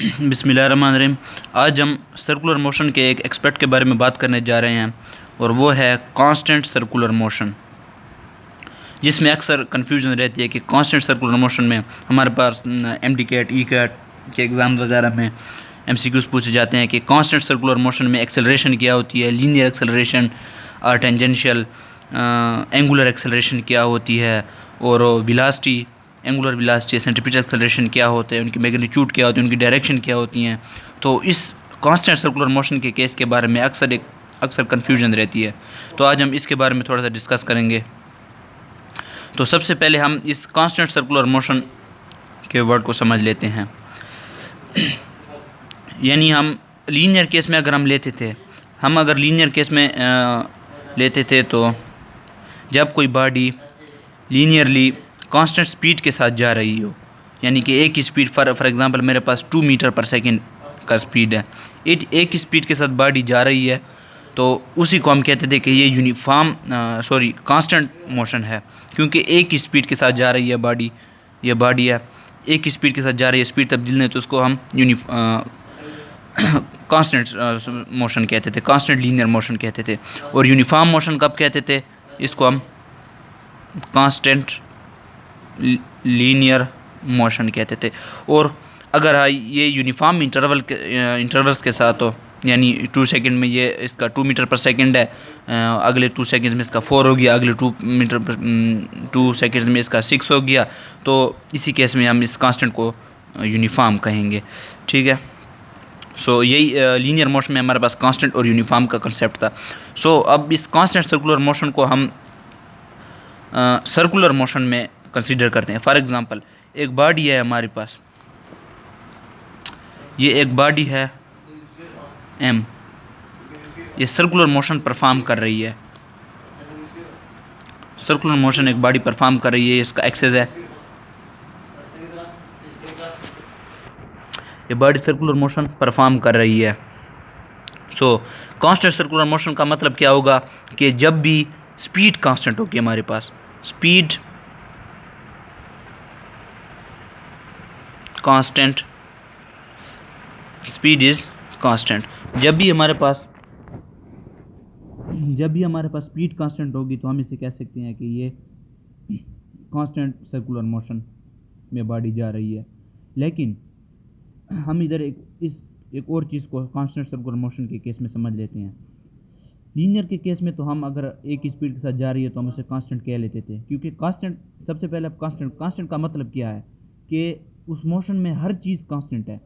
बिस्मिल्लाहिर्रहमानिर्रहीम। आज हम सर्कुलर मोशन के एक एक्सपेक्ट के बारे में बात करने जा रहे हैं और वो है कांस्टेंट सर्कुलर मोशन, जिसमें अक्सर कन्फ्यूजन रहती है कि कांस्टेंट सर्कुलर मोशन में हमारे पास एमडी कैट ई कैट के एग्ज़ाम वगैरह में एमसीक्यूज़ पूछे जाते हैं कि कांस्टेंट सर्कुलर मोशन में एक्सेलरेशन क्या होती है, लीनियर एक्सेलरेशन और टेंजेंशियल एंगुलर एक्सेलरेशन क्या होती है, और velocity angular velocity centripetal acceleration क्या होते हैं, उनकी मैग्नीट्यूड क्या होती है, उनकी डायरेक्शन क्या होती हैं। तो इस कांस्टेंट सर्कुलर मोशन के केस के बारे में अक्सर कन्फ्यूजन रहती है। तो आज हम इसके बारे में थोड़ा सा डिस्कस करेंगे। तो सबसे पहले हम इस कांस्टेंट सर्कुलर मोशन के वर्ड को समझ लेते हैं। यानी हम लीनियर केस में अगर लीनियर केस में लेते थे तो जब कोई बॉडी लीनियरली कांस्टेंट स्पीड के साथ जा रही हो, यानी कि एक ही स्पीड, फॉर एग्जांपल मेरे पास 2 मीटर पर सेकंड का स्पीड है, एक ही स्पीड के साथ बॉडी जा रही है, तो उसी को हम कहते थे कि ये कांस्टेंट मोशन है, क्योंकि एक ही स्पीड के साथ जा रही है बॉडी। ये बॉडी है, एक ही स्पीड के साथ जा रही है, स्पीड तब्दील नहीं, तो उसको हम कांस्टेंट मोशन कहते थे, कांस्टेंट लीनियर मोशन कहते थे। और यूनिफॉर्म मोशन कब कहते थे? इसको हम कांस्टेंट लीनियर मोशन कहते थे। और अगर ये यूनिफॉर्म इंटरवल्स के साथ हो, यानी 2 सेकंड में ये इसका 2 मीटर पर सेकंड है, अगले 2 सेकंड में इसका 4 हो गया, अगले 2 सेकंड में इसका 6 हो गया, तो इसी केस में हम इस कांस्टेंट को यूनिफॉर्म कहेंगे। ठीक है। सो यही लीनियर मोशन में हमारे पास कांस्टेंट और यूनिफॉर्म का कंसेप्ट था। सो अब इस कांस्टेंट सर्कुलर मोशन को हम सर्कुलर मोशन में कंसीडर करते हैं। फॉर एग्जांपल एक बॉडी है हमारे पास, ये एक बॉडी है एम, ये सर्कुलर मोशन परफॉर्म कर रही है। सर्कुलर मोशन एक बॉडी परफॉर्म कर रही है, इसका एक्सेस है, ये बॉडी सर्कुलर मोशन परफॉर्म कर रही है। सो कांस्टेंट सर्कुलर मोशन का मतलब क्या होगा कि जब भी स्पीड कांस्टेंट होगी हमारे पास, speed constant, speed is constant, जब भी हमारे पास स्पीड कांस्टेंट होगी तो हम इसे कह सकते हैं कि ये कांस्टेंट सर्कुलर मोशन में बॉडी जा रही है। लेकिन हम इधर एक और चीज़ को कांस्टेंट सर्कुलर मोशन के केस में समझ लेते हैं। लीनियर के केस में तो हम अगर एक ही स्पीड के साथ जा रही है तो हम उसे कांस्टेंट कह लेते थे, क्योंकि कांस्टेंट, सबसे पहले कांस्टेंट का मतलब क्या है कि उस मोशन में हर चीज़ कांस्टेंट है।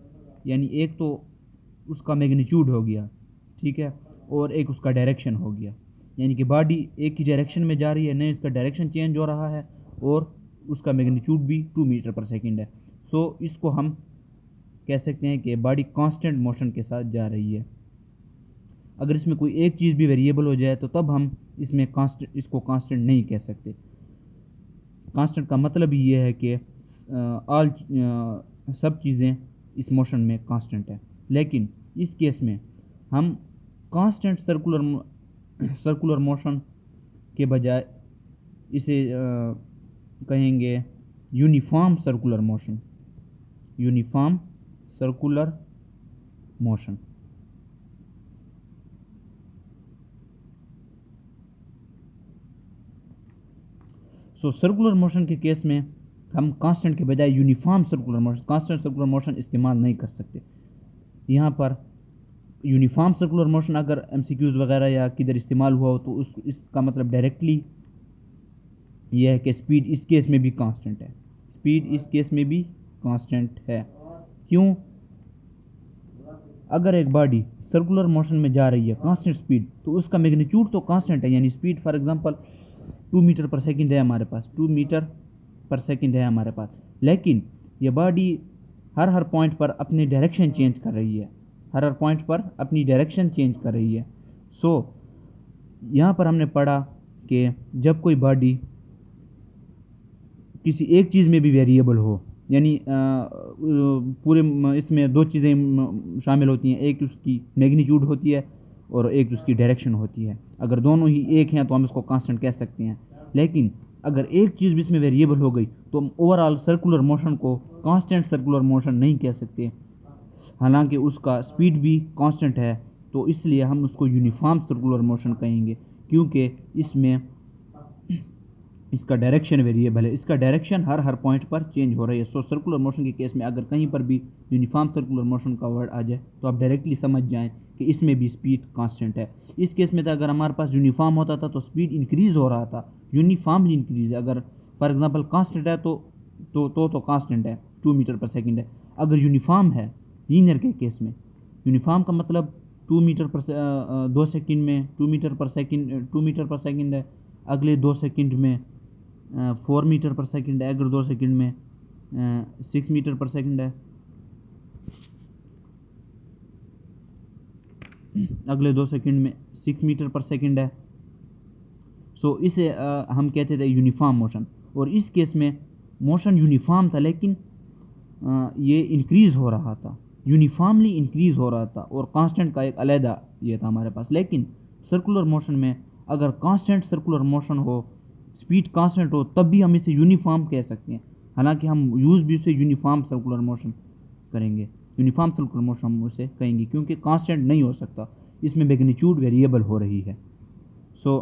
यानी एक तो उसका मैग्नीट्यूड हो गया, ठीक है, और एक उसका डायरेक्शन हो गया, यानी कि बॉडी एक ही डायरेक्शन में जा रही है, नहीं इसका डायरेक्शन चेंज हो रहा है, और उसका मैग्नीट्यूड भी 2 मीटर पर सेकंड है। सो इसको हम कह सकते हैं कि बॉडी कांस्टेंट मोशन के साथ जा रही है। अगर इसमें कोई एक चीज़ भी वेरिएबल हो जाए तो तब हम इसको कांस्टेंट नहीं कह सकते। कांस्टेंट का मतलब ही ये है कि सब चीज़ें इस मोशन में कांस्टेंट है। लेकिन इस केस में हम कांस्टेंट सर्कुलर मोशन के बजाय इसे कहेंगे uniform circular motion, uniform circular motion. So circular motion के केस में हम कांस्टेंट के बजाय यूनिफॉर्म कांस्टेंट सर्कुलर मोशन इस्तेमाल नहीं कर सकते। यहाँ पर यूनिफॉर्म सर्कुलर मोशन अगर एमसीक्यूज़ वगैरह या किधर इस्तेमाल हुआ हो तो इसका मतलब डायरेक्टली यह है कि स्पीड इस केस में भी कांस्टेंट है, स्पीड इस केस में भी कांस्टेंट है। क्यों? अगर एक बॉडी सर्कुलर मोशन में जा रही है कांस्टेंट स्पीड, तो उसका मैग्नीट्यूड तो कांस्टेंट है, यानी स्पीड फॉर एग्जांपल 2 मीटर पर सेकंड है हमारे पास, 2 मीटर पर सेकंड है हमारे पास, लेकिन ये बॉडी हर पॉइंट पर अपनी डायरेक्शन चेंज कर रही है, हर पॉइंट पर अपनी डायरेक्शन चेंज कर रही है। सो यहाँ पर हमने पढ़ा कि जब कोई बॉडी किसी एक चीज़ में भी वेरिएबल हो, यानी पूरे इसमें 2 चीज़ें शामिल होती हैं, एक उसकी मैग्नीट्यूड होती है और एक उसकी डायरेक्शन होती है। अगर दोनों ही एक हैं तो हम इसको कांस्टेंट कह सकते हैं। लेकिन अगर एक चीज़ भी इसमें वेरिएबल हो गई तो हम ओवरऑल सर्कुलर मोशन को कांस्टेंट सर्कुलर मोशन नहीं कह सकते। हालांकि उसका स्पीड भी कांस्टेंट है, तो इसलिए हम उसको यूनिफॉर्म सर्कुलर मोशन कहेंगे, क्योंकि इसमें इसका डायरेक्शन वेरिएबल है, इसका डायरेक्शन हर पॉइंट पर चेंज हो रही है। सो सर्कुलर मोशन के केस में अगर कहीं पर भी यूनिफॉर्म सर्कुलर मोशन का वर्ड आ जाए तो आप डायरेक्टली समझ जाएं कि इसमें भी स्पीड कांस्टेंट है। इस केस में तो अगर हमारे पास यूनिफॉर्म होता था तो स्पीड इंक्रीज़ हो रहा था, यूनिफॉर्मली इंक्रीज है। अगर फॉर एग्जांपल कांस्टेंट है तो कांस्टेंट है, 2 मीटर पर सेकेंड है। अगर यूनिफॉर्म है लीनियर के केस में, यूनिफॉर्म का मतलब 2 सेकंड में 2 मीटर पर सेकंड है, अगले 2 सेकंड में 4 मीटर पर सेकंड है, अगर 2 सेकंड में 6 मीटर पर सेकंड है, अगले 2 सेकंड में 6 मीटर पर सेकंड है। सो इसे हम कहते थे यूनिफॉर्म मोशन। और इस केस में मोशन यूनिफॉर्म था, लेकिन ये इंक्रीज़ हो रहा था, यूनिफॉर्मली इंक्रीज़ हो रहा था, और कांस्टेंट का एक अलहदा ये था हमारे पास। लेकिन सर्कुलर मोशन में अगर कांस्टेंट सर्कुलर मोशन हो, स्पीड कांस्टेंट हो, तब भी हम इसे यूनिफॉर्म कह सकते हैं। हालांकि हम यूज़ भी उसे यूनिफॉर्म सर्कुलर मोशन करेंगे, यूनिफॉर्म सर्कुलर मोशन हम उसे कहेंगे, क्योंकि कांस्टेंट नहीं हो सकता, इसमें मैग्नीट्यूड वेरिएबल हो रही है। सो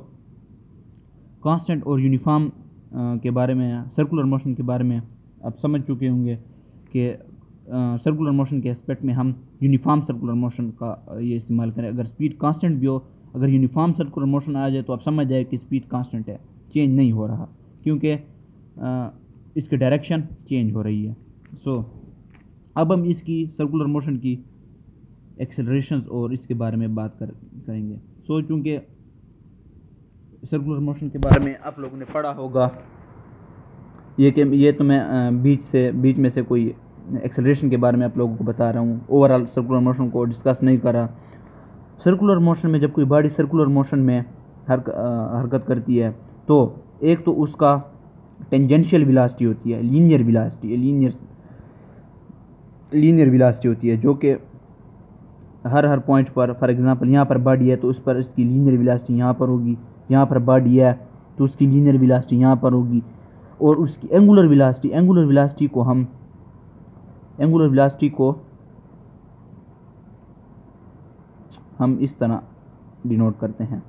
कांस्टेंट और यूनिफॉर्म के बारे में, सर्कुलर मोशन के बारे में आप समझ चुके होंगे कि सर्कुलर मोशन के एस्पेक्ट में हम यूनिफॉर्म सर्कुलर मोशन का ये इस्तेमाल करें। अगर स्पीड कांस्टेंट भी हो, अगर यूनिफॉर्म सर्कुलर मोशन आ जाए तो आप समझ जाए कि स्पीड कांस्टेंट है, चेंज नहीं हो रहा, क्योंकि इसकी डायरेक्शन चेंज हो रही है। सो अब हम इसकी सर्कुलर मोशन की एक्सेलरेशंस और इसके बारे में बात करेंगे। सो चूँकि सर्कुलर मोशन के बारे में आप लोगों ने पढ़ा होगा, ये तो मैं बीच में से कोई एक्सेलरेशन के बारे में आप लोगों को बता रहा हूँ, ओवरऑल सर्कुलर मोशन को डिस्कस नहीं कर रहा। सर्कुलर मोशन में जब कोई बॉडी सर्कुलर मोशन में हरकत करती है, तो एक तो उसका टेंजेंशियल वेलोसिटी होती है, लीनियर वेलोसिटी होती है, जो कि हर पॉइंट पर, फॉर एग्जांपल यहाँ पर बॉडी है तो उस पर इसकी लीनियर वेलोसिटी यहाँ पर होगी, यहाँ पर बॉडी है तो उसकी लीनियर वेलोसिटी यहाँ पर होगी। और उसकी एंगुलर वेलोसिटी को हम इस तरह डिनोट करते हैं,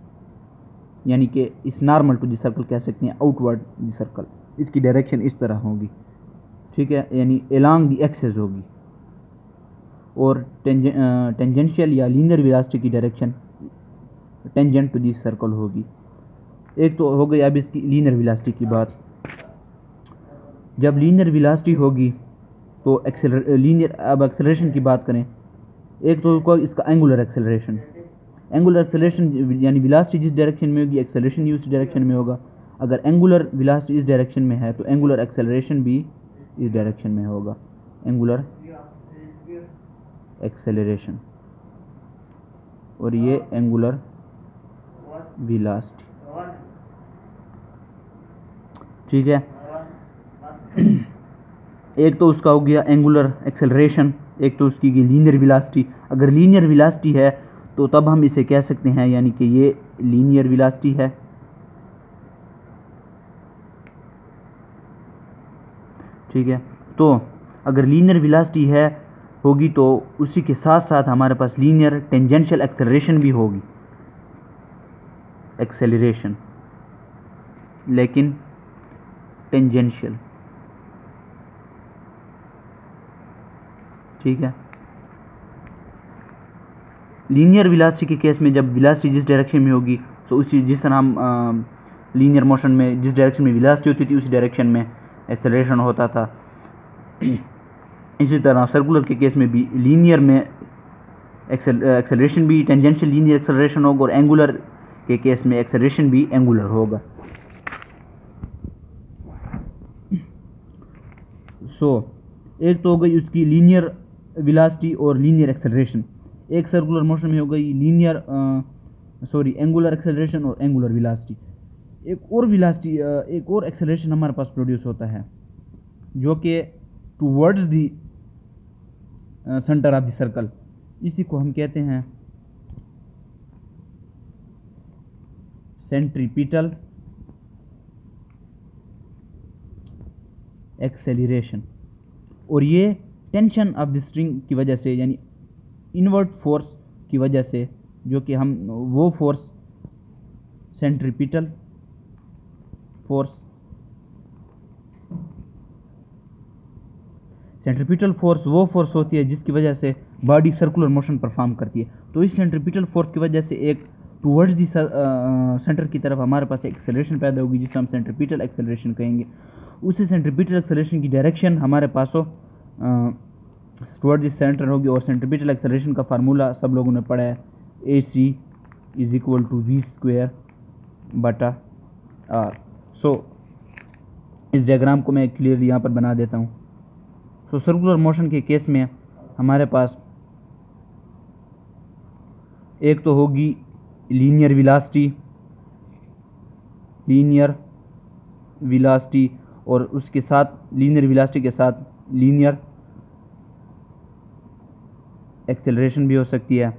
यानी कि इस नॉर्मल टू द सर्कल कह सकते हैं, आउटवर्ड द सर्कल, इसकी डायरेक्शन इस तरह होगी, ठीक है, यानी अलोंग द एक्सिस होगी। और टेंजेंशियल या लीनियर वेलोसिटी की direction tangent to the circle होगी। एक तो हो गई अब इसकी लीनियर वेलोसिटी की बात। जब लीनियर वेलोसिटी होगी तो अब एक्सेलरेशन की बात करें, एक तो होगा इसका एंगुलर एक्सेलरेशन यानी वेलोसिटी जिस डायरेक्शन में होगी, एक्सेलरेशन भी उस डायरेक्शन में होगा। अगर एंगुलर वेलोसिटी इस डायरेक्शन में है तो एंगुलर एक्सेलरेशन भी इस डायरेक्शन में होगा, एंगुलर एक्सेलरेशन, और ये एंगुलर वेलोसिटी, ठीक है। एक तो उसका हो गया एंगुलर एक्सेलरेशन, एक तो उसकी लीनियर वेलोसिटी। अगर लीनियर वेलोसिटी है तो तब हम इसे कह सकते हैं, यानी कि ये लीनियर वेलोसिटी है, ठीक है। तो अगर लीनियर वेलोसिटी होगी तो उसी के साथ साथ हमारे पास लीनियर टेंजेंशियल एक्सेलरेशन भी होगी, एक्सेलरेशन लेकिन टेंजेंशियल, ठीक है। लीनियर वेलोसिटी के केस में जब वेलोसिटी जिस डायरेक्शन में होगी तो उसी, जिस तरह हम लीनियर मोशन में जिस डायरेक्शन में वेलोसिटी होती थी उसी डायरेक्शन में एक्सेलरेशन होता था। इसी तरह सर्कुलर के केस में भी लीनियर में एक्सेलरेशन भी टेंजेंशियल लीनियर एक्सेलरेशन होगा, और एंगुलर के केस में एक्सेलरेशन भी एंगुलर होगा। एक तो हो गई उसकी लीनियर वेलोसिटी और लीनियर एक्सेलरेशन। एक सर्कुलर मोशन में हो गई एंगुलर एक्सेलरेशन और एंगुलर वेलोसिटी। एक और एक्सेलरेशन हमारे पास प्रोड्यूस होता है, जो कि towards the centre of the circle, इसी को हम कहते हैं सेंट्रीपिटल एक्सेलरेशन, और ये टेंशन ऑफ द स्ट्रिंग की वजह से, यानी इनवर्ट फोर्स की वजह से, जो कि हम वो फोर्स सेंट्रीपिटल फोर्स वो फोर्स होती है जिसकी वजह से बॉडी सर्कुलर मोशन परफॉर्म करती है। तो इस सेंट्रीपिटल फोर्स की वजह से एक टूवर्ड्स दी सेंटर की तरफ हमारे पास एक एक्सेलरेशन पैदा होगी जिसको हम सेंट्रीपिटल एक्सेलरेशन कहेंगे। उसी सेंट्रीपिटल एक्सेलरेशन की डायरेक्शन हमारे पास हो टूवर्ड्स दी सेंटर होगी। और सेंट्रीपिटल एक्सेलरेशन का फार्मूला सब लोगों ने पढ़ा है, AC = v² बटा r। सो इस डायग्राम को मैं क्लियरली यहाँ पर बना देता हूँ। सो सर्कुलर मोशन के केस में हमारे पास एक तो होगी लीनियर वेलोसिटी और उसके साथ लीनियर वेलोसिटी के साथ लीनियर एक्सेलरेशन भी हो सकती है।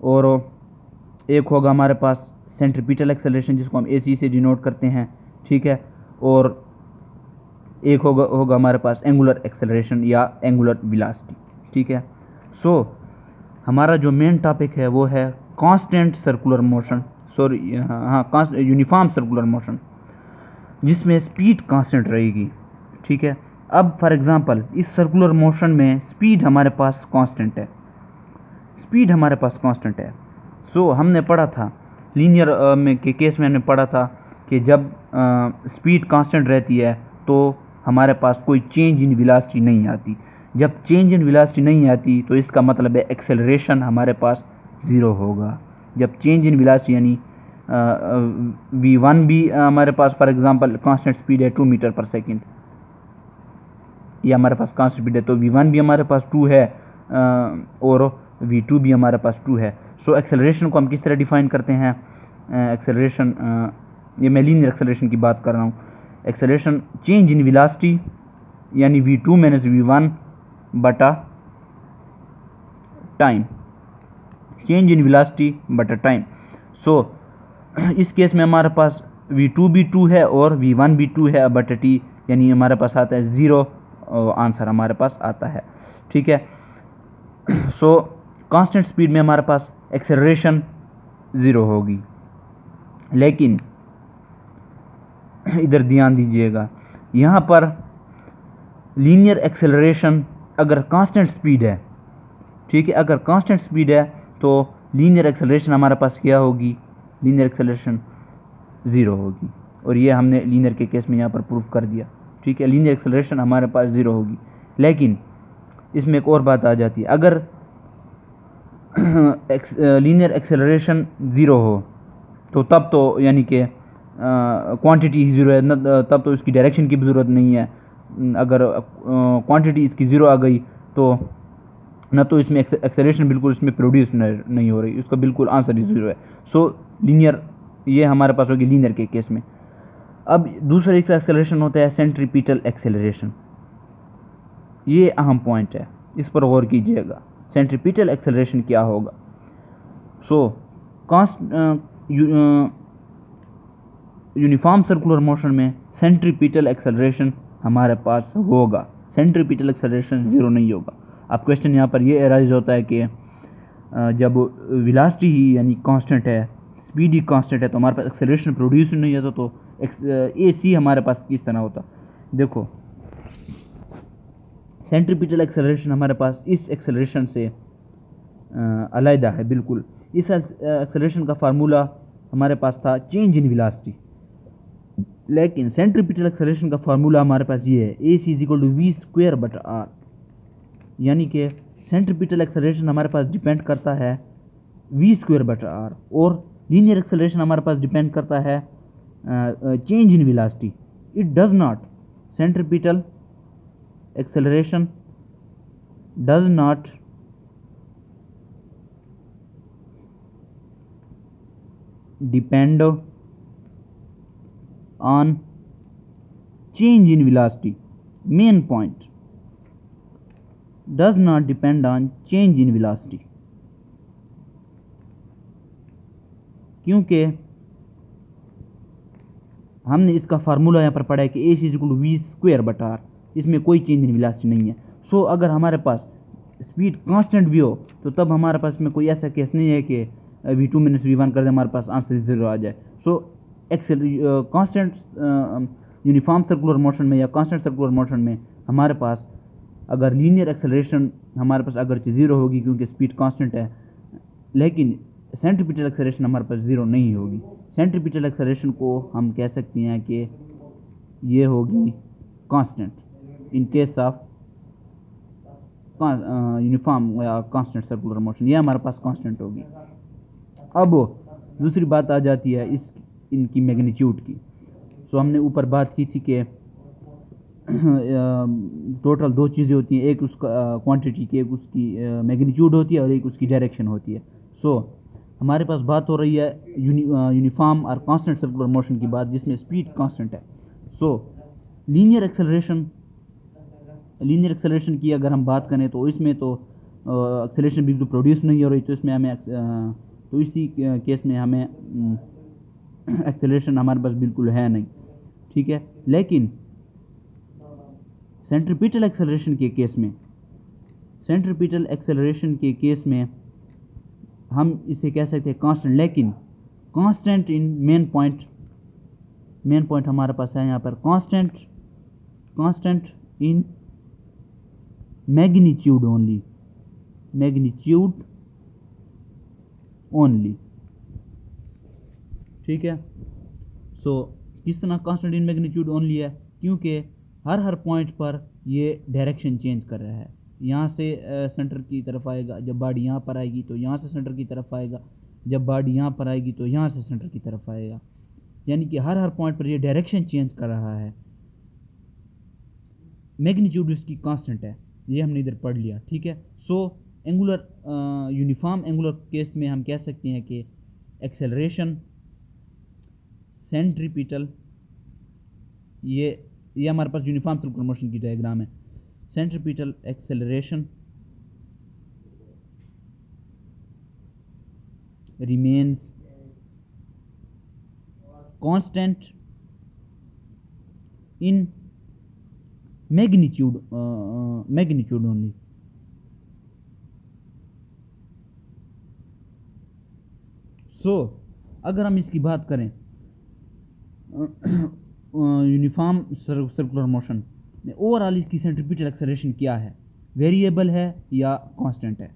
और एक होगा हमारे पास सेंट्रीपिटल एक्सेलरेशन जिसको हम AC से डिनोट करते हैं, ठीक है। और एक होगा हमारे पास एंगुलर एक्सेलरेशन या एंगुलर वेलोसिटी, ठीक है। सो हमारा जो मेन टॉपिक है वो है constant circular motion, uniform circular motion, जिसमें स्पीड कांस्टेंट रहेगी, ठीक है। अब फॉर एग्जांपल इस सर्कुलर मोशन में स्पीड हमारे पास कांस्टेंट है, सो हमने पढ़ा था लीनियर में के केस में हमने पढ़ा था कि जब स्पीड कांस्टेंट रहती है तो हमारे पास कोई चेंज इन वेलोसिटी नहीं आती। जब चेंज इन वेलोसिटी नहीं आती तो इसका मतलब है एक्सेलरेशन हमारे पास ज़ीरो होगा। जब चेंज इन वेलोसिटी यानी v1 भी हमारे पास फॉर एग्जांपल कांस्टेंट स्पीड है 2 मीटर पर सेकंड, ये हमारे पास कांस्टेंट स्पीड है, तो v1 भी हमारे पास 2 है और v2 भी हमारे पास 2 है। सो एक्सेलरेशन को हम किस तरह डिफाइन करते हैं? एक्सेलरेशन, ये मैं लीनियर एक्सेलरेशन की बात कर रहा हूँ। एक्सेलरेशन चेंज इन वेलोसिटी यानी v2 माइनस v1 बटा टाइम, चेंज इन वेलोसिटी बटा टाइम। सो इस केस में हमारे पास v2 भी 2 है और v1 भी 2 है बटा t, यानी हमारे पास आता है 0 आंसर हमारे पास आता है, ठीक है। सो कांस्टेंट स्पीड में हमारे पास एक्सेलरेशन 0 होगी, लेकिन इधर ध्यान दीजिएगा, यहाँ पर लीनियर एक्सेलरेशन अगर कांस्टेंट स्पीड है, ठीक है, अगर कांस्टेंट स्पीड है तो लीनियर एक्सेलरेशन हमारे पास क्या होगी? लीनियर एक्सेलरेशन 0 होगी। और ये हमने लीनियर के केस में यहाँ पर प्रूफ कर दिया, ठीक है, लीनियर एक्सेलरेशन हमारे पास 0 होगी। लेकिन इसमें एक और बात आ जाती है, अगर लीनियर एक्सेलरेशन 0 हो तो तब तो यानी कि क्वांटिटी 0 है, तब तो इसकी डायरेक्शन की भी ज़रूरत नहीं है। अगर क्वांटिटी इसकी 0 आ गई तो ना तो इसमें एक्सेलरेशन बिल्कुल इसमें प्रोड्यूस नहीं हो रही, इसका बिल्कुल आंसर ही 0 है। सो लीनियर, ये हमारे पास होगी लीनियर के केस में। अब दूसरा एक एक्सेलरेशन होता है सेंट्रीपिटल एक्सेलरेशन, ये अहम पॉइंट है, इस पर गौर कीजिएगा। सेंट्रीपिटल एक्सेलरेशन क्या होगा? सो यूनिफॉर्म सर्कुलर मोशन में सेंट्रीपिटल एक्सेलरेशन हमारे पास होगा, सेंट्रीपिटल एक्सेलरेशन 0 नहीं होगा। अब क्वेश्चन यहाँ पर ये अराइज होता है कि जब वेलोसिटी ही यानी कांस्टेंट है, स्पीड ही कांस्टेंट है, तो हमारे पास एक्सेलरेशन प्रोड्यूस नहीं होता, तो AC हमारे पास किस तरह होता? देखो, सेंट्रीपिटल एक्सेलरेशन हमारे पास इस एक्सेलरेशन से अलग है बिल्कुल। इस एक्सेलरेशन का फार्मूला हमारे पास था चेंज इन वेलोसिटी, लेकिन सेंट्रीपिटल एक्सेलरेशन का फार्मूला हमारे पास ये है, AC = v² बटा r, यानी कि सेंट्रीपिटल एक्सेलरेशन हमारे पास डिपेंड करता है v² बटा r, और लीनियर एक्सेलरेशन हमारे पास डिपेंड करता है change in velocity. It does not, centripetal acceleration does not depend on change in velocity, main point, does not depend on change in velocity, क्योंकि हमने इसका फार्मूला यहाँ पर पढ़ा है कि AC = v² बटा r, इसमें कोई चेंज इन वेलोसिटी नहीं है। सो अगर हमारे पास स्पीड कांस्टेंट भी हो तो तब हमारे पास में कोई ऐसा केस नहीं है कि v2 माइनस v1 कर दे हमारे पास आंसर 0 आ जाए। सो कांस्टेंट यूनिफॉर्म सर्कुलर मोशन में या कांस्टेंट सर्कुलर मोशन में हमारे पास अगर लीनियर एक्सेलरेशन हमारे पास अगर 0 होगी क्योंकि स्पीड कांस्टेंट है, लेकिन सेंट्रीपिटल एक्सेलरेशन हमारे पास 0 नहीं होगी। सेंट्रीपिटल एक्सेलरेशन को हम कह सकते हैं कि ये होगी constant in case of uniform या कांस्टेंट सर्कुलर मोशन, ये हमारे पास कांस्टेंट होगी। अब दूसरी बात आ जाती है इनकी मैग्नीट्यूड की। सो हमने ऊपर बात की थी कि टोटल दो चीज़ें होती हैं, एक उसका क्वांटिटी की, एक उसकी मैग्नीट्यूड होती है और एक उसकी डायरेक्शन होती है। सो हमारे पास बात हो रही है यूनिफॉर्म और कांस्टेंट सर्कुलर मोशन की बात, जिसमें स्पीड कांस्टेंट है। सो लीनियर एक्सेलरेशन की अगर हम बात करें तो इसमें तो एक्सेलरेशन बिल्कुल प्रोड्यूस नहीं हो रही, तो इसमें हमें तो इसी केस में हमें एक्सेलरेशन हमारे पास बिल्कुल है नहीं, ठीक है। लेकिन सेंट्रीपिटल एक्सेलरेशन के केस में हम इसे कह सकते हैं कांस्टेंट, लेकिन कांस्टेंट इन मेन पॉइंट हमारे पास है यहाँ पर कांस्टेंट इन मैग्नीट्यूड ओनली, ठीक है। सो किस तरह कांस्टेंट इन मैग्नीट्यूड ओनली है, क्योंकि हर पॉइंट पर ये डायरेक्शन चेंज कर रहा है। यहाँ से सेंटर की तरफ आएगा, जब बॉडी यहाँ पर आएगी तो यहाँ से सेंटर की तरफ आएगा, जब बॉडी यहाँ पर आएगी तो यहाँ से सेंटर की तरफ आएगा, यानी कि हर पॉइंट पर ये डायरेक्शन चेंज कर रहा है। मैग्नीट्यूड इसकी कांस्टेंट है, ये हमने इधर पढ़ लिया, ठीक है। सो यूनिफॉर्म एंगुलर केस में हम कह सकते हैं कि एक्सेलरेशन सेंट्रीपिटल, ये हमारे पास यूनिफॉर्म सर्कुलर मोशन की डायग्राम है। Centripetal acceleration remains constant in magnitude only. So अगर हम इसकी बात करें यूनिफॉर्म सर्कुलर मोशन में ओवरऑल इसकी सेंट्रीपिटल एक्सेलरेशन क्या है, वेरिएबल है या कांस्टेंट है।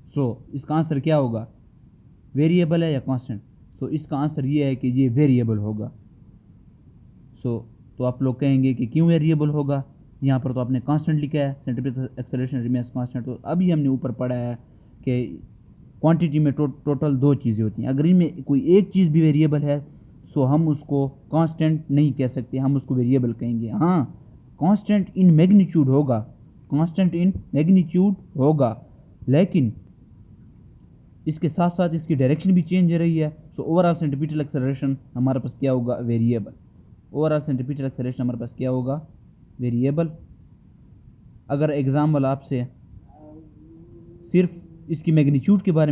सो इसका आंसर क्या होगा, वेरिएबल है या कांस्टेंट। तो इसका आंसर ये है कि ये वेरिएबल होगा। तो आप लोग कहेंगे कि क्यों वेरिएबल होगा, यहाँ पर तो आपने कांस्टेंट लिखा है, सेंट्रीपिटल एक्सेलरेशन रिमेन्स कांस्टेंट। तो अभी हमने ऊपर पढ़ा है कि क्वांटिटी में टोटल दो चीज़ें होती हैं, अगर इनमें कोई एक चीज़ भी वेरिएबल है सो हम उसको कांस्टेंट नहीं कह सकते, हम उसको वेरिएबल कहेंगे। हाँ, कांस्टेंट इन मैग्नीट्यूड होगा, लेकिन इसके साथ साथ इसकी डायरेक्शन भी चेंज हो रही है। सो ओवरऑल सेंट्रीपिटल एक्सेलरेशन हमारे पास क्या होगा, वेरिएबल। अगर एग्जाम्पल आपसे सिर्फ इसकी मैग्नीट्यूड के बारे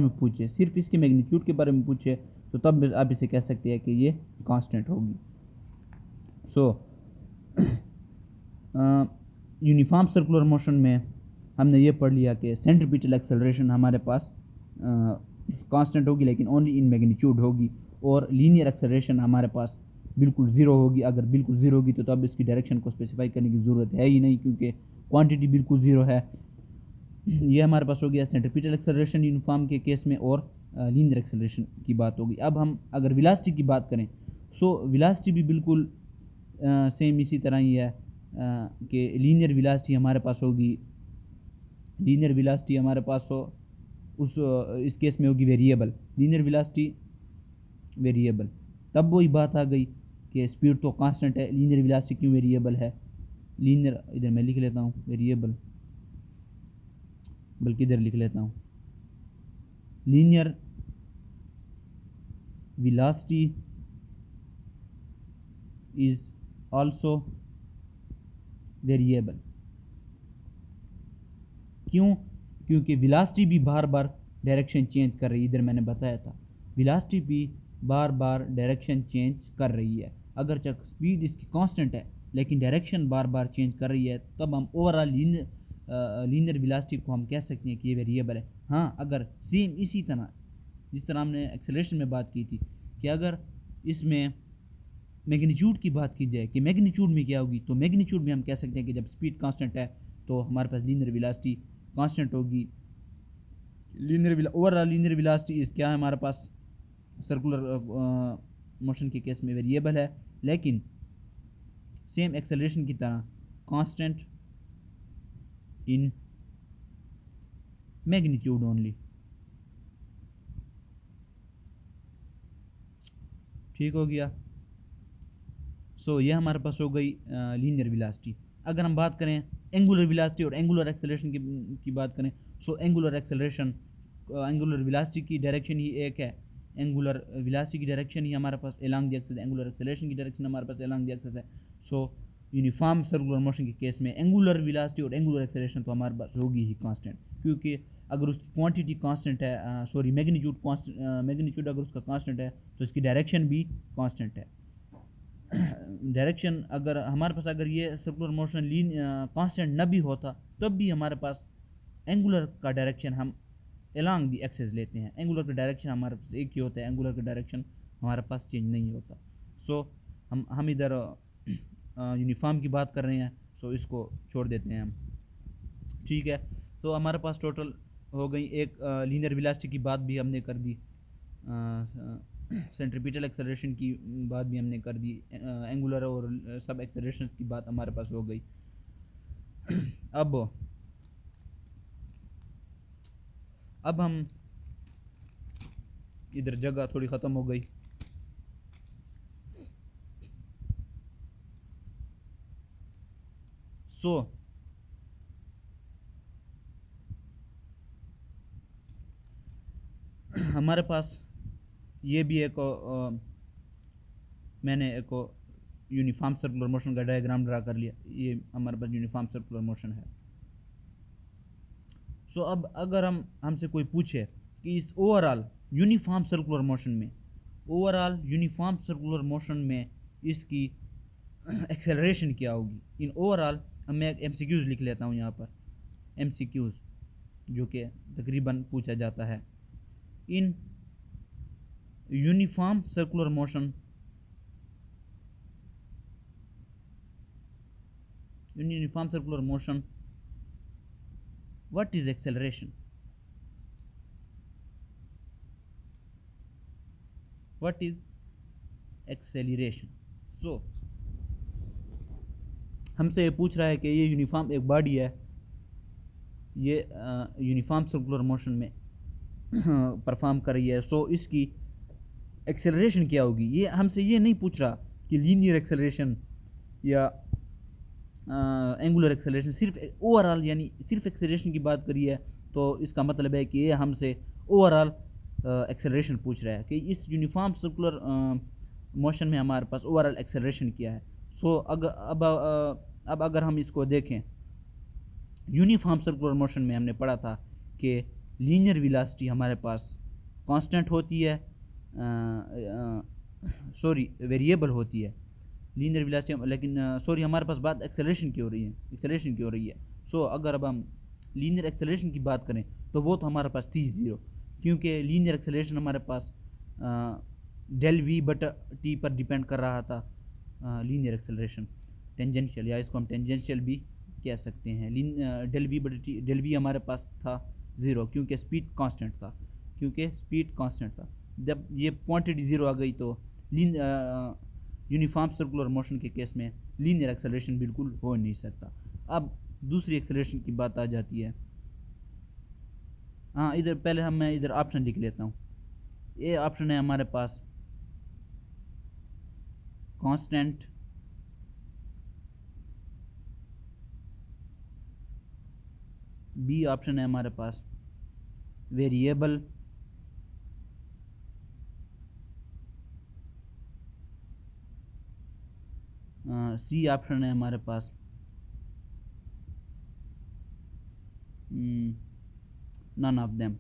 में पूछे, तो तब आप इसे कह सकते हैं कि ये कांस्टेंट होगी। सो यूनिफॉर्म सर्कुलर मोशन में हमने ये पढ़ लिया कि सेंट्रीपिटल एक्सेलरेशन हमारे पास कांस्टेंट होगी, लेकिन ओनली इन मैग्नीट्यूड होगी, और लीनियर एक्सेलरेशन हमारे पास बिल्कुल ज़ीरो होगी। अगर बिल्कुल ज़ीरो होगी तो अब इसकी डायरेक्शन को स्पेसिफाई करने की ज़रूरत है ही नहीं, क्योंकि क्वांटिटी बिल्कुल ज़ीरो है। ये हमारे पास हो गया सेंट्रीपिटल एक्सेलरेशन यूनिफॉर्म के केस में, और लीनियर एक्सेलरेशन की बात होगी। अब हम अगर वेलोसिटी की बात करें, सो वेलोसिटी भी बिल्कुल सेम इसी तरह ही है कि लीनियर वेलोसिटी हमारे पास होगी, इस केस में होगी वेरिएबल, लीनियर वेलोसिटी वेरिएबल। तब वही बात आ गई कि स्पीड तो कांस्टेंट है, लीनियर वेलोसिटी क्यों वेरिएबल है। लीनियर, इधर मैं लिख लेता हूँ वेरिएबल, बल्कि इधर लिख लेता हूँ linear velocity is also variable. क्यों, क्योंकि वेलोसिटी भी बार बार डायरेक्शन चेंज कर रही है। इधर मैंने बताया था वेलोसिटी भी बार बार डायरेक्शन चेंज कर रही है। अगर स्पीड इसकी कांस्टेंट है लेकिन डायरेक्शन बार बार चेंज कर रही है, तब हम ओवरऑल लीनियर वेलोसिटी को हम कह सकते हैं कि ये वेरिएबल है। हाँ, अगर सेम इसी तरह जिस तरह हमने एक्सेलरेशन में बात की थी कि अगर इसमें मैग्नीट्यूड की बात की जाए कि मैग्नीट्यूड में क्या होगी, तो मैग्नीट्यूड में हम कह सकते हैं कि जब स्पीड कांस्टेंट है तो हमारे पास लीनियर वेलोसिटी कांस्टेंट होगी। ओवरऑल लीनियर वेलोसिटी इस क्या है हमारे पास सर्कुलर मोशन के केस में वेरिएबल है, लेकिन सेम एक्सेलरेशन की तरह कांस्टेंट इन मैग्नीट्यूड ओनली। ठीक हो गया। सो ये हमारे पास हो गई लीनियर वेलोसिटी। अगर हम बात करें एंगुलर वेलोसिटी और एंगुलर एक्सेलरेशन की बात करें, so angular acceleration angular velocity की डायरेक्शन ही एक है। एंगुलर वेलोसिटी की डायरेक्शन ही हमारे पास along the axis, angular acceleration की डायरेक्शन हमारे पास अलोंग द एक्सिस है। सो यूनिफॉर्म सर्कुलर मोशन के केस में एंगुलर वेलोसिटी और एंगुलर एक्सेलरेशन तो हमारे पास होगी ही कांस्टेंट, क्योंकि अगर उसकी क्वांटिटी कांस्टेंट है, सॉरी मैग्नीट्यूड कांस्टेंट, मैग्नीट्यूड अगर उसका कांस्टेंट है तो इसकी डायरेक्शन भी कांस्टेंट है। डायरेक्शन अगर हमारे पास अगर ये सर्कुलर मोशन लीन कांस्टेंट न भी होता तब भी हमारे पास एंगुलर का डायरेक्शन हम अलोंग द एक्सिस लेते हैं। एंगुलर का डायरेक्शन हमारे पास एक ही होता है, एंगुलर का डायरेक्शन हमारे पास चेंज नहीं होता। सो हम इधर यूनिफॉर्म की बात कर रहे हैं, सो इसको छोड़ देते हैं हम। ठीक है, तो हमारे पास टोटल हो गई एक लीनियर वेलोसिटी की बात भी हमने कर दी, सेंट्रीपिटल एक्सेलरेशन की बात भी हमने कर दी, एंगुलर और सब एक्सेलरेशन की बात हमारे पास हो गई। अब हम इधर जगह थोड़ी ख़त्म हो गई। सो हमारे पास ये भी एक मैंने एक यूनिफॉर्म सर्कुलर मोशन का डायग्राम ड्रा कर लिया। ये हमारे पास यूनिफॉर्म सर्कुलर मोशन है। सो अब अगर हमसे कोई पूछे कि इस ओवरऑल यूनिफॉर्म सर्कुलर मोशन में इसकी एक्सेलरेशन क्या होगी इन ओवरऑल, मैं एक एमसीक्यूज लिख लेता हूँ यहाँ पर, एमसीक्यूज जो कि तकरीबन पूछा जाता है। In uniform circular motion, what is acceleration? What is acceleration? So हमसे ये पूछ रहा है कि ये यूनिफॉर्म एक बॉडी है, ये यूनिफॉर्म सर्कुलर मोशन में परफॉर्म कर रही है। सो इसकी एक्सेलरेशन क्या होगी। ये हमसे ये नहीं पूछ रहा कि लीनियर एक्सेलरेशन या एंगुलर एक्सेलरेशन, सिर्फ ओवरऑल यानी सिर्फ एक्सेलरेशन की बात करी है, तो इसका मतलब है कि ये हमसे ओवरऑल एक्सेलरेशन पूछ रहा है कि इस यूनिफॉर्म सर्कुलर मोशन में हमारे पास ओवरऑल एक्सेलरेशन क्या है। सो अब अगर हम इसको देखें, यूनिफॉर्म सर्कुलर मोशन में हमने पढ़ा था कि लीनियर वेलोसिटी हमारे पास कांस्टेंट होती है, सॉरी वेरिएबल होती है लीनियर वेलोसिटी, लेकिन सॉरी हमारे पास बात एक्सेलरेशन की हो रही है। सो अगर अब हम लीनियर एक्सेलरेशन की बात करें तो वो तो हमारे पास थी ज़ीरो, क्योंकि लीनियर एक्सेलरेशन हमारे पास डेल वी बटा टी पर डिपेंड कर रहा था। लीनियर एक्सेलरेशन टेंजेंशियल, या इसको हम टेंजेंशियल भी कह सकते हैं। डेल वी बटा टी, डेल वी हमारे पास था ज़ीरो क्योंकि स्पीड कांस्टेंट था। जब ये क्वांटिटी ज़ीरो आ गई तो यूनिफॉर्म सर्कुलर मोशन के केस में लीनियर एक्सेलरेशन बिल्कुल हो नहीं सकता। अब दूसरी एक्सेलरेशन की बात आ जाती है। हाँ, इधर पहले मैं इधर ऑप्शन लिख लेता हूँ। ये ऑप्शन है हमारे पास कांस्टेंट, बी ऑप्शन है हमारे पास वेरिएबल, सी ऑप्शन है हमारे पास नन ऑफ देम।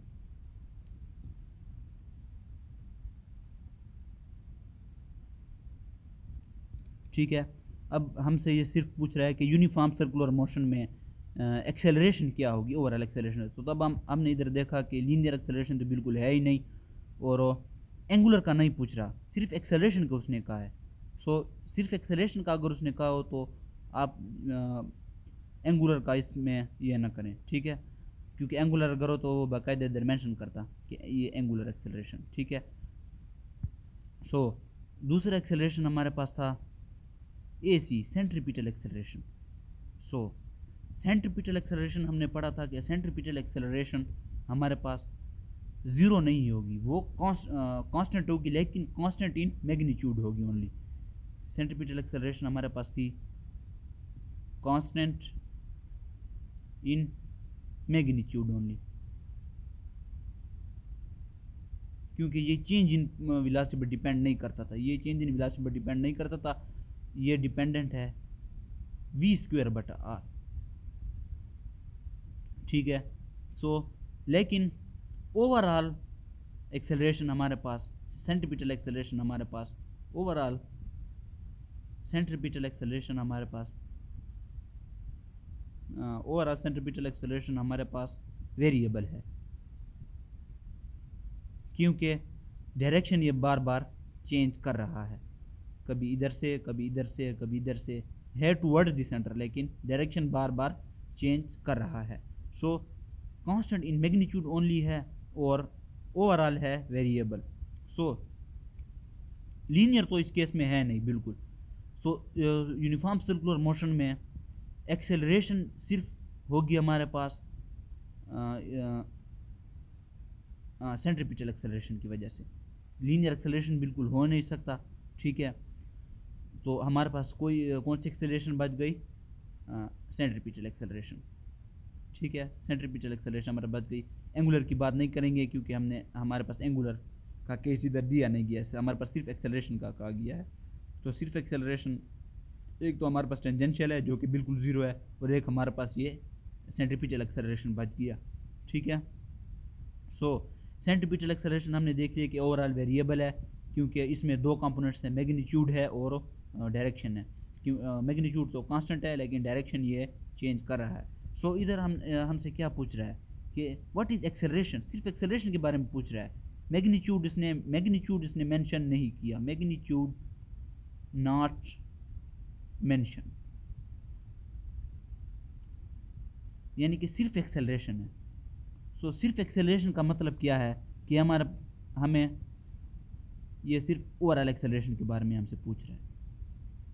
ठीक है, अब हमसे ये सिर्फ पूछ रहा है कि यूनिफॉर्म सर्कुलर मोशन में एक्सेलरेशन क्या होगी, ओवरऑल एक्सेलरेशन। तो तब हमने इधर देखा कि लीनियर एक्सेलरेशन तो बिल्कुल है ही नहीं, और एंगुलर का नहीं पूछ रहा, सिर्फ एक्सेलरेशन का उसने कहा है। सो सिर्फ एक्सेलरेशन का अगर उसने कहा हो तो आप एंगुलर का इसमें ये ना करें, ठीक है, क्योंकि एंगुलर अगर हो तो वो बाकायदा इधर मेंशन करता कि ये एंगुलर एक्सेलरेशन, ठीक है। सो दूसरा एक्सेलरेशन हमारे पास था AC, सेंट्रीपिटल एक्सेलरेशन। सो सेंट्रीपिटल एक्सेलरेशन हमने पढ़ा था कि सेंट्रीपिटल एक्सेलरेशन हमारे पास ज़ीरो नहीं होगी, वो कांस्टेंट होगी, लेकिन कांस्टेंट इन मैग्नीट्यूड होगी ओनली। सेंट्रीपिटल एक्सेलरेशन हमारे पास थी कांस्टेंट इन मैग्नीट्यूड ओनली, क्योंकि ये चेंज इन वेलोसिटी पर डिपेंड नहीं करता था, ये चेंज इन वेलोसिटी पर डिपेंड नहीं करता था, ये डिपेंडेंट है v²/r, ठीक है। सो लेकिन ओवरऑल एक्सेलरेशन हमारे पास, सेंट्रीपिटल एक्सेलरेशन हमारे पास, ओवरऑल सेंट्रीपिटल एक्सेलरेशन हमारे पास, ओवरऑल सेंट्रीपिटल एक्सेलरेशन हमारे पास वेरिएबल है, क्योंकि डायरेक्शन ये बार बार चेंज कर रहा है, कभी इधर से कभी इधर से कभी इधर से, है टुवर्ड्स द सेंटर, लेकिन डायरेक्शन बार बार चेंज कर रहा है। सो कांस्टेंट इन मैग्नीट्यूड ओनली है और ओवरऑल है वेरिएबल। सो लीनियर तो इस केस में है नहीं बिल्कुल। सो यूनिफॉर्म सर्कुलर मोशन में एक्सेलरेशन सिर्फ होगी हमारे पास सेंट्रीपिटल एक्सेलरेशन की वजह से, लीनियर एक्सेलरेशन बिल्कुल हो नहीं सकता, ठीक है। तो हमारे पास कोई कौन सी एक्सेलरेशन बच गई, सेंट्रीपिटल एक्सेलरेशन, ठीक है, सेंट्रीपिटल एक्सेलरेशन हमारे बच गई। एंगुलर की बात नहीं करेंगे क्योंकि हमारे पास एंगुलर का केस इधर दिया नहीं गया है, हमारे पास सिर्फ एक्सेलरेशन का कहा गया है। तो सिर्फ एक्सेलरेशन, एक तो हमारे पास टेंजेंशियल है जो कि बिल्कुल ज़ीरो है, और एक हमारे पास ये सेंट्रीपिटल एक्सेलरेशन बच गया, ठीक है। सो सेंट्रीपिटल एक्सेलरेशन हमने देख लिया कि ओवरऑल वेरिएबल है, क्योंकि इसमें दो कंपोनेंट्स हैं, मैग्नीट्यूड है और डायरेक्शन है। क्यों मैग्नीट्यूड तो कांस्टेंट है, लेकिन डायरेक्शन ये चेंज कर रहा है। सो इधर हमसे क्या पूछ रहा है कि व्हाट इज़ एक्सेलरेशन, सिर्फ एक्सेलरेशन के बारे में पूछ रहा है। मैग्नीट्यूड इसने मेंशन नहीं किया, मैग्नीट्यूड नॉट मेंशन, यानी कि सिर्फ एक्सेलरेशन है। सो सिर्फ एक्सेलरेशन का मतलब क्या है कि हमें ये सिर्फ ओवरऑल एक्सेलरेशन के बारे में हमसे पूछ रहा है,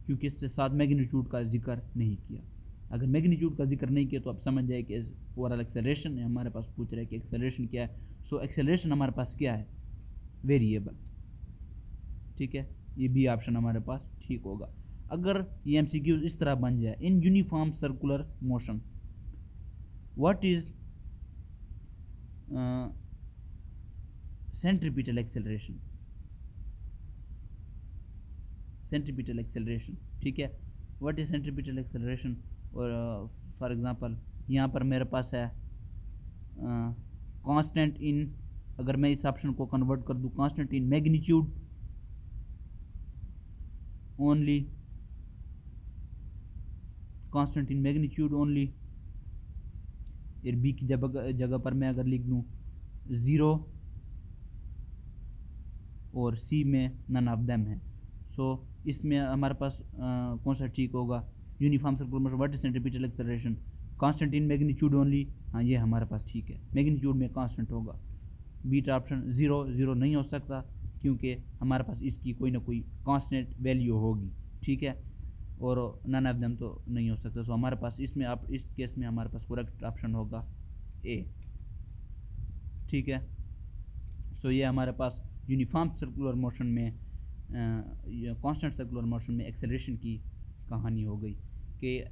क्योंकि इसके साथ मैग्नीट्यूड का जिक्र नहीं किया। अगर मैग्नीट्यूड का जिक्र नहीं किया तो आप समझ जाए कि ओवरऑल एक्सेलरेशन है, हमारे पास पूछ रहा है कि एक्सेलरेशन क्या है। सो एक्सेलरेशन हमारे पास क्या है, वेरिएबल, ठीक है, ये बी ऑप्शन हमारे पास ठीक होगा। अगर ये एमसीक्यूज इस तरह बन जाए, in uniform circular motion what is centripetal acceleration, centripetal acceleration, ठीक है, व्हाट इज सेंट्रीपिटल एक्सेलरेशन। और फॉर एग्जांपल यहाँ पर मेरे पास है कांस्टेंट इन, अगर मैं इस ऑप्शन को कन्वर्ट कर दूँ, constant in magnitude only, constant in magnitude only, फिर बी की जगह पर मैं अगर लिख दूँ 0 और सी में नन ऑफ देम है। सो इसमें हमारे पास कौन सा ठीक होगा, uniform circular motion what is centripetal acceleration, constant in magnitude only, हाँ ये हमारे पास ठीक है, मैग्नीट्यूड में कांस्टेंट होगा। बीटा ऑप्शन 0 नहीं हो सकता, क्योंकि हमारे पास इसकी कोई ना कोई कांस्टेंट वैल्यू होगी, ठीक है, और नन ऑफ देम तो नहीं हो सकता। सो हमारे पास इसमें आप इस केस में हमारे पास करेक्ट ऑप्शन होगा ए, ठीक है। सो ये हमारे पास यूनिफॉर्म सर्कुलर मोशन में, कांस्टेंट सर्कुलर मोशन में एक्सेलरेशन की कहानी हो गई कि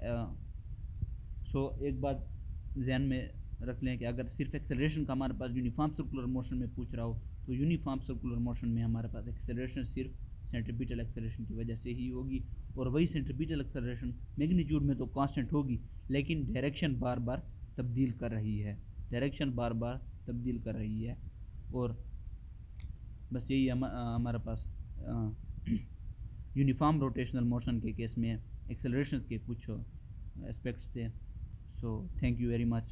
सो एक बात ध्यान में रख लें कि अगर सिर्फ एक्सेलरेशन का हमारे पास यूनिफॉर्म सर्कुलर मोशन में पूछ रहा हो, तो यूनिफॉर्म सर्कुलर मोशन में हमारे पास एक्सेलरेशन सिर्फ सेंट्रीपिटल एक्सेलरेशन की वजह से ही होगी, और वही सेंट्रीपिटल एक्सेलरेशन मैग्नीट्यूड में तो कांस्टेंट होगी, लेकिन डायरेक्शन बार बार तब्दील कर रही है, डायरेक्शन बार बार तब्दील कर रही है। और बस यही हमारे पास यूनिफॉर्म रोटेशनल मोशन के केस में एक्सेलरेशन के कुछ एस्पेक्ट्स थे। So thank you very much.